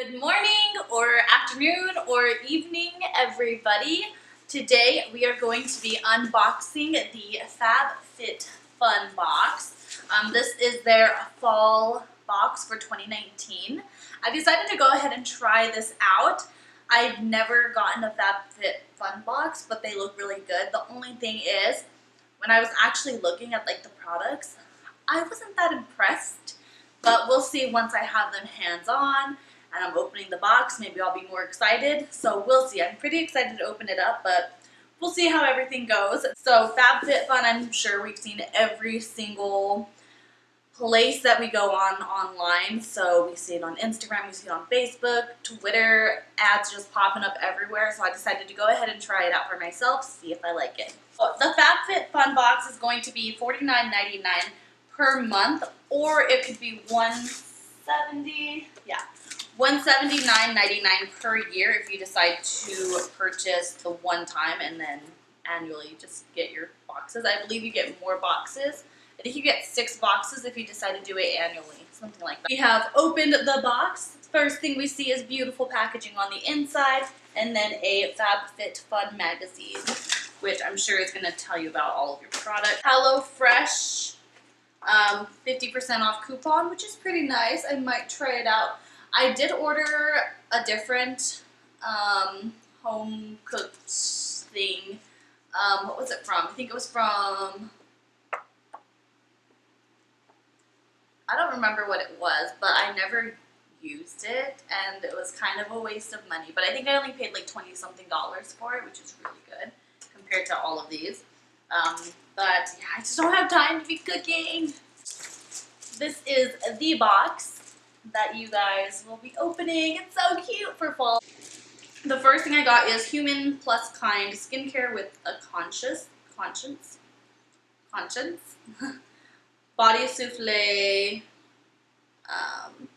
Good morning or afternoon or evening, everybody. Today we are going to be unboxing the FabFitFun Box. This is their fall box for 2019. I decided to go ahead and try this out. I've never gotten a FabFitFun box, but they look really good. The only thing is, when I was actually looking at the products, I wasn't that impressed, but we'll see once I have them hands-on and I'm opening the box. Maybe I'll be more excited, so we'll see. I'm pretty excited to open it up, but we'll see how everything goes. So FabFitFun, I'm sure we've seen every single place that we go on online. So we see it on Instagram, we see it on Facebook, Twitter, ads just popping up everywhere. So I decided to go ahead and try it out for myself, see if I like it. The FabFitFun box is going to be $49.99 per month, or it could be $179.99 per year if you decide to purchase the one time and then annually just get your boxes. I believe you get more boxes. I think you get 6 boxes if you decide to do it annually, something like that. We have opened the box. First thing we see is beautiful packaging on the inside, and then a FabFitFun magazine, which I'm sure is going to tell you about all of your products. HelloFresh 50% off coupon, which is pretty nice. I might try it out. I did order a different home cooked thing. What was it from? I think it was from, I don't remember what it was, but I never used it, and it was kind of a waste of money. But I think I only paid like $20-something for it, which is really good compared to all of these. But yeah, I just don't have time to be cooking. This is the box that you guys will be opening. It's so cute for fall. The first thing I got is Human Plus Kind skincare with a conscience. Body souffle.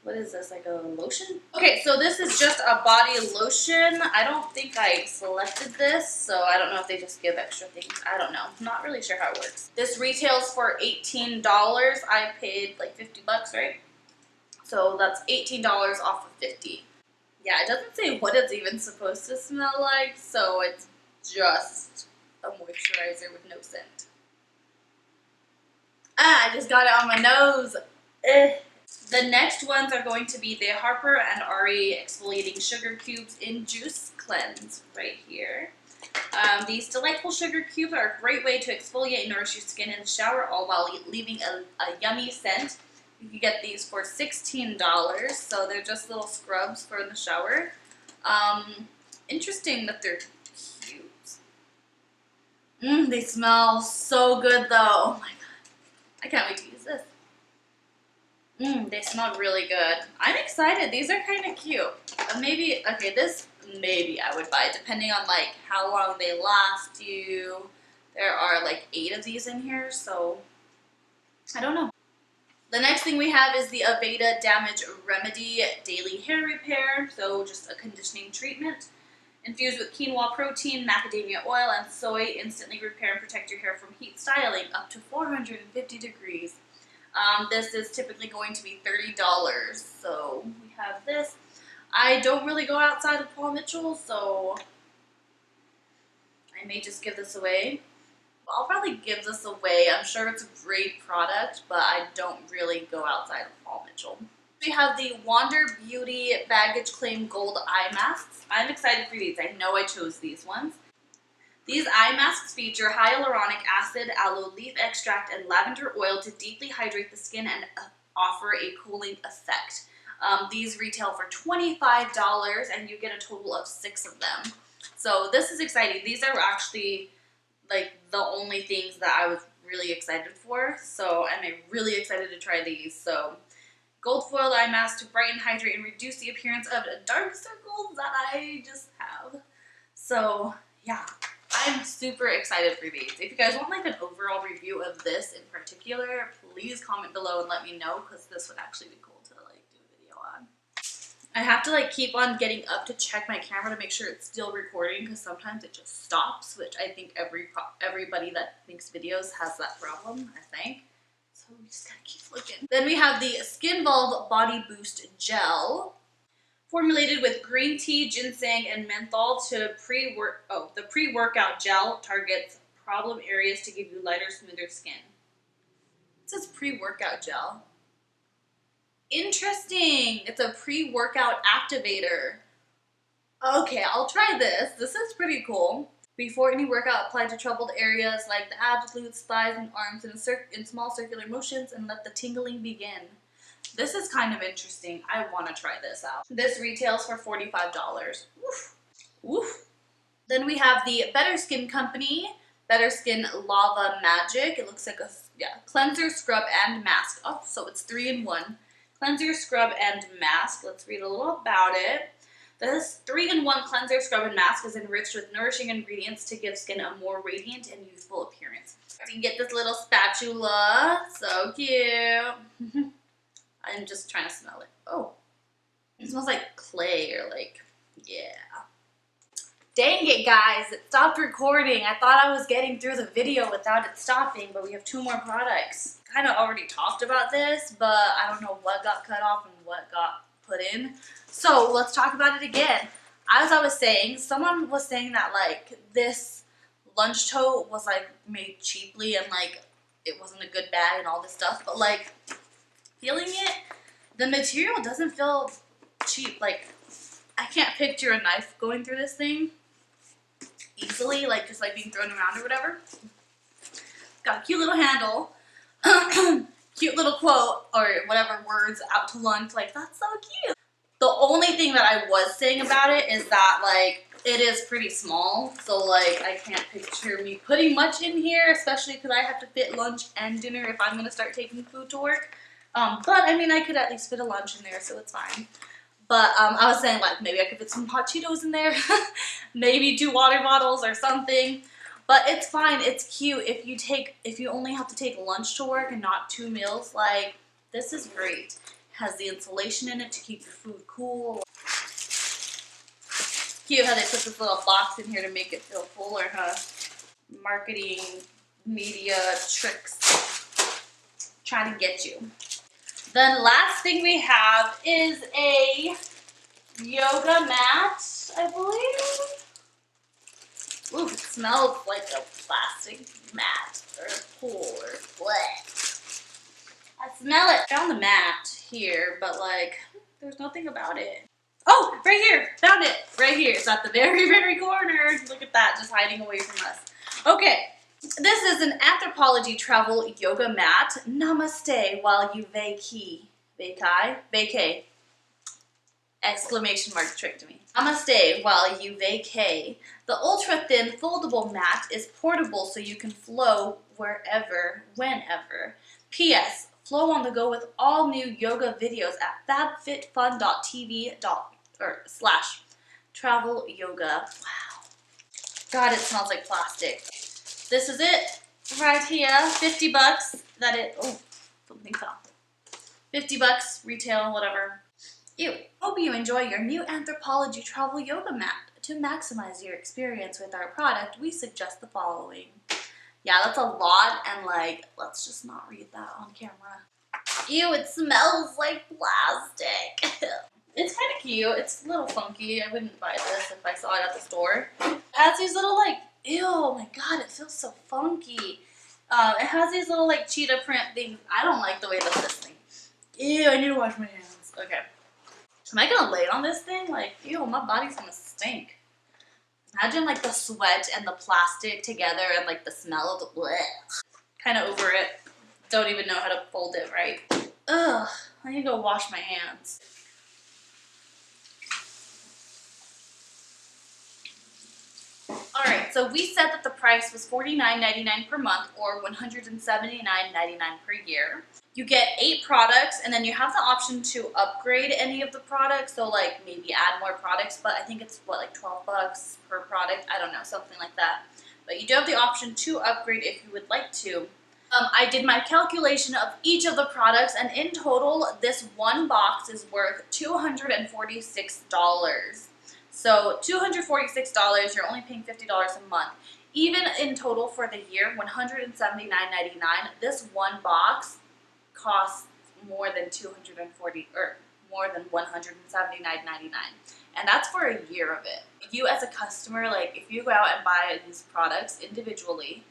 What is this, like a lotion? Okay, so this is just a body lotion. I don't think I selected this, so I don't know if they just give extra things. I don't know. I'm not really sure how it works. This retails for $18. I paid like 50 bucks, right? So that's $18 off of 50. Yeah, it doesn't say what it's even supposed to smell like, so it's just a moisturizer with no scent. Ah, I just got it on my nose. The next ones are going to be the Harper & Ari Exfoliating Sugar Cubes in Juice Cleanse right here. These delightful sugar cubes are a great way to exfoliate and nourish your skin in the shower, all while leaving a yummy scent. You can get these for $16, so they're just little scrubs for the shower. Interesting that they're cubes. They smell so good though. Oh my god. I can't wait to use this. They smell really good. I'm excited. These are kind of cute. Maybe, okay, this maybe I would buy, depending on like how long they last you. There are like 8 of these in here, so I don't know. The next thing we have is the Aveda Damage Remedy Daily Hair Repair. So just a conditioning treatment. Infused with quinoa protein, macadamia oil, and soy, instantly repair and protect your hair from heat styling up to 450 degrees. This is typically going to be $30, so we have this. I don't really go outside of Paul Mitchell, so I may just give this away. I'll probably give this away. I'm sure it's a great product, but I don't really go outside of Paul Mitchell. We have the Wander Beauty Baggage Claim Gold Eye Masks. I'm excited for these. I know I chose these ones. These eye masks feature hyaluronic acid, aloe leaf extract, and lavender oil to deeply hydrate the skin and offer a cooling effect. These retail for $25, and you get a total of 6 of them. So this is exciting. These are actually like the only things that I was really excited for. So I'm really excited to try these. So gold foiled eye mask to brighten, hydrate, and reduce the appearance of dark circles that I just have. So yeah. I'm super excited for these. If you guys want like an overall review of this in particular, please comment below and let me know, because this would actually be cool to like do a video on. I have to like keep on getting up to check my camera to make sure it's still recording, because sometimes it just stops, which I think everybody that makes videos has that problem, I think. So we just gotta keep looking. Then we have the Skin Volve Body Boost Gel. Formulated with green tea, ginseng, and menthol to the pre-workout gel targets problem areas to give you lighter, smoother skin. It says pre-workout gel. Interesting. It's a pre-workout activator. Okay, I'll try this. This is pretty cool. Before any workout, apply to troubled areas like the abs, glutes, thighs, and arms in small circular motions and let the tingling begin. This is kind of interesting. I want to try this out. This retails for $45. Woof. Woof. Then we have the Better Skin Company, Better Skin Lava Magic. It looks like a cleanser, scrub, and mask. Oh, so it's 3-in-1. Cleanser, scrub, and mask. Let's read a little about it. This 3-in-1 cleanser, scrub, and mask is enriched with nourishing ingredients to give skin a more radiant and youthful appearance. So you can get this little spatula. So cute. I'm just trying to smell it. Oh, it smells like clay or like, yeah. Dang it, guys. It stopped recording. I thought I was getting through the video without it stopping, but we have 2 more products. Kind of already talked about this, but I don't know what got cut off and what got put in. So let's talk about it again. As I was saying, someone was saying that like this lunch tote was like made cheaply and like it wasn't a good bag and all this stuff, but like feeling it, the material doesn't feel cheap. Like I can't picture a knife going through this thing easily, like just like being thrown around or whatever. Got a cute little handle, cute little quote or whatever words, out to lunch, like that's so cute. The only thing that I was saying about it is that like it is pretty small, so like I can't picture me putting much in here, especially because I have to fit lunch and dinner if I'm gonna start taking food to work. But I mean I could at least fit a lunch in there, so it's fine. But I was saying like maybe I could fit some hot Cheetos in there, maybe 2 water bottles or something. But it's fine, it's cute if you only have to take lunch to work and not 2 meals. Like this is great. It has the insulation in it to keep your food cool. Cute how they put this little box in here to make it feel fuller, huh? Marketing, media tricks, trying to get you. Then last thing we have is a yoga mat, I believe. Ooh, it smells like a plastic mat or a pool or what. I smell it. Found the mat here, but like, there's nothing about it. Oh, right here. Found it. Right here. It's at the very, very corner. Look at that, just hiding away from us. Okay. This is an Anthropologie travel yoga mat. Namaste while you vacay. Vacay. Exclamation mark tricked me. Namaste while you vacay. The ultra-thin foldable mat is portable so you can flow wherever, whenever. P.S. Flow on the go with all new yoga videos at fabfitfun.tv /travel yoga. Wow. God, it smells like plastic. This is it right here. $50. Oh, something fell. $50 retail, whatever. Ew. Hope you enjoy your new Anthropologie travel yoga mat. To maximize your experience with our product, we suggest the following. Yeah, that's a lot, and like, let's just not read that on camera. Ew, it smells like plastic. It's kind of cute. It's a little funky. I wouldn't buy this if I saw it at the store. It has these little like, ew, oh my god, it feels so funky. It has these little like cheetah print things. I don't like the way that this thing. Ew, I need to wash my hands. Okay. Am I gonna lay on this thing? Like, ew, my body's gonna stink. Imagine like the sweat and the plastic together and like the smell of the bleh. Kind of over it. Don't even know how to fold it right. Ugh, I need to go wash my hands. Alright, so we said that the price was $49.99 per month or $179.99 per year. You get 8 products, and then you have the option to upgrade any of the products, so like maybe add more products, but I think it's what, like $12 per product? I don't know, something like that. But you do have the option to upgrade if you would like to. I did my calculation of each of the products, and in total, this one box is worth $246. So $246, you're only paying $50 a month. Even in total for the year, $179.99, this one box costs more than $240 or more than $179.99. And that's for a year of it. You as a customer, like if you go out and buy these products individually,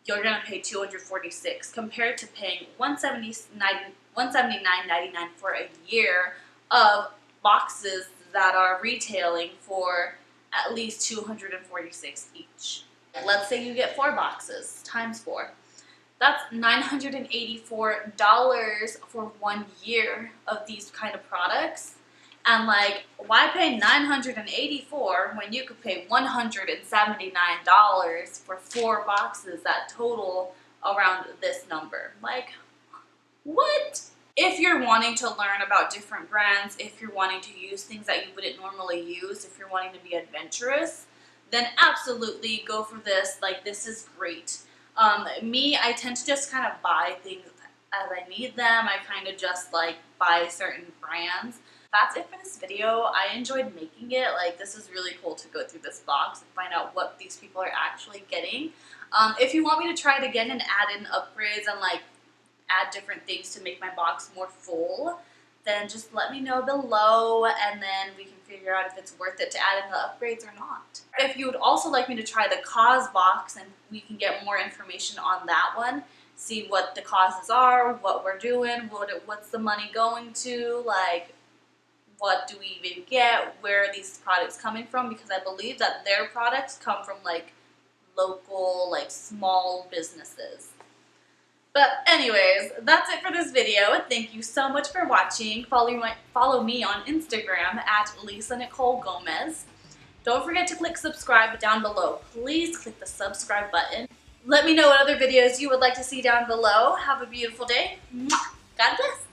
you're gonna pay $246 compared to paying $179.99 for a year of boxes that are retailing for at least $246 each. Let's say you get 4 boxes times 4. That's $984 for 1 year of these kind of products. And like, why pay $984 when you could pay $179 for 4 boxes that total around this number? Like, what? If you're wanting to learn about different brands, if you're wanting to use things that you wouldn't normally use, if you're wanting to be adventurous, then absolutely go for this. Like, this is great. Me, I tend to just kind of buy things as I need them. I kind of just like buy certain brands. That's it for this video. I enjoyed making it. Like, this is really cool to go through this box and find out what these people are actually getting. If you want me to try it again and add in upgrades and like add different things to make my box more full, then just let me know below and then we can figure out if it's worth it to add in the upgrades or not. If you would also like me to try the CauseBox and we can get more information on that one, see what the causes are, what we're doing, what's the money going to, like what do we even get, where are these products coming from, because I believe that their products come from like local, like small businesses. But anyways, that's it for this video. Thank you so much for watching. Follow me on Instagram at Lisa Nicole Gomez. Don't forget to click subscribe down below. Please click the subscribe button. Let me know what other videos you would like to see down below. Have a beautiful day. God bless.